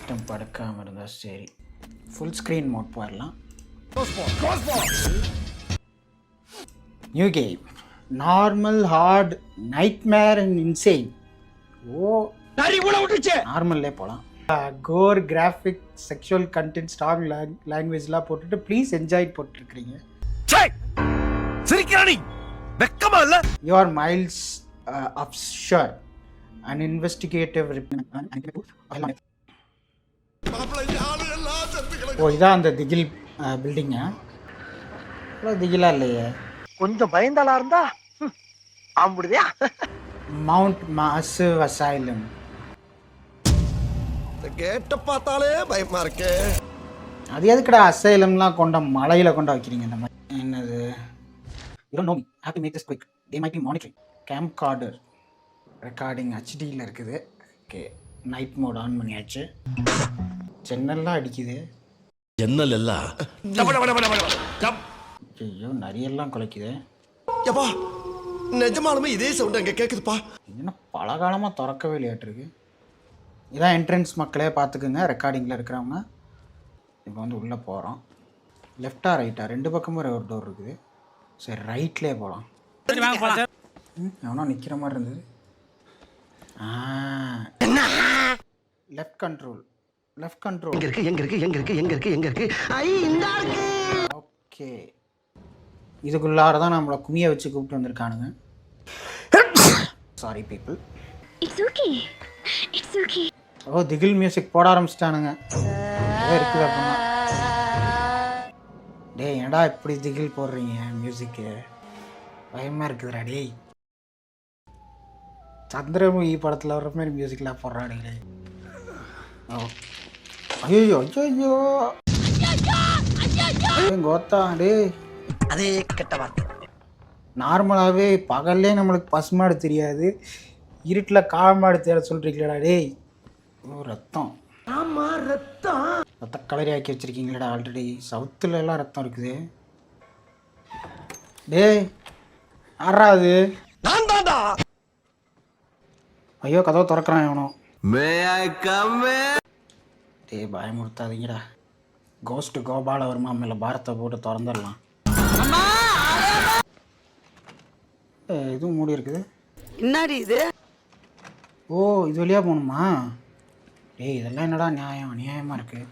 System படுக்காமல் இருந்தால் சரி. ஃபுல் ஸ்க்ரீன் மோட் போயிடலாம். New game, normal, hard, nightmare and insane. ஓ நார்மல்லே போகலாம். Gore, graphic, sexual content, strong லாங்குவேஜ்லாம் போட்டுட்டு ப்ளீஸ் என்ஜாய் போட்டுருக்கிறீங்க. You are Miles Upshur and investigative. ஓ இதான் அந்த திகில் பில்டிங்கா? திகிலா இல்லையே, கொஞ்சம் பயந்தாளா இருந்தா அப்படியா? Mount massive asylum. கேட்ட பார்த்தாலே பயமா இருக்கு. அது எதுக்குடா அசைலம்லாம் கொண்ட மலையில கொண்டு வைக்கிறீங்க? இந்த மாதிரி என்னது? You don't know me, have to make this quick. They might be monitoring. Game கார்டர் ரெக்கார்டிங் ஹெச்டியில் இருக்குது. ஓகே, நைட் மோட் ஆன் பண்ணியாச்சு. ஜன்னல்லாம் அடிக்குது. ஜன்னல் எல்லாம் ஐயோ நிறையெல்லாம் குலைக்குது. எப்பா நிஜமாலுமே இதே சவுண்ட் அங்கே கேட்குதுப்பா. என்ன பல காலமாக திறக்கவே இல்லையாட்டிருக்கு. இதான் என்ட்ரன்ஸ் மக்களே பார்த்துக்குங்க, ரெக்கார்டிங்கில் இருக்கிறவங்க. இப்போ வந்து உள்ளே போகிறோம். லெஃப்டா ரைட்டா? ரெண்டு பக்கமும் ஒரு டோர் இருக்குது. சரி ரைட்லேயே போகலாம். எவனோ நிற்கிற மாதிரி இருந்தது. Left control, left control. Okay, இதுக்குள்ளார தான் நம்மளை குமிய வச்சு கூப்பிட்டு வந்திருக்கானுங்க. Sorry people. ஓ திகில் மியூசிக் போட ஆரம்பிச்சிட்டானுங்க. இருக்குது அப்படின்னா. டேய் ஏன்டா இப்படி திகில் போடுறீங்க மியூசிக்கு? பயமாக இருக்குதுடா டேய். சந்திரமுகி படத்தில் வர்ற மாதிரி மியூசிக்லாம் போடுறானுங்களே. ஓ ஐயோ ஐயோ கோத்தா டேய். அதே கெட்ட வார்த்தை. நார்மலாகவே பகல்லே நம்மளுக்கு பசுமாடு தெரியாது, இருட்டில் காமாடு தேட சொல்கிறீங்களா டேய்? ஓ ரத்தம். ஆமாம் ரத்தம். ரத்த கலரி ஆக்கி வச்சுருக்கீங்களா ஆல்ரெடி? சவுத்துல எல்லாம் ரத்தம் இருக்குது. டேய் ஆறாது. ஐயோ கதவை திறக்கிறான் எவனோ. டேய் பயமுறுத்தாதீங்கடா. கோஸ்ட் கோபால வருமா மேலே பாரத்தை போட்டு திறந்துடலாம். இதுவும் மூடி இருக்குது. என்னடி இது? ஓ இது வழியாக போகணுமா? டேய் இதெல்லாம் என்னடா நியாயம், அநியாயமாக இருக்குது.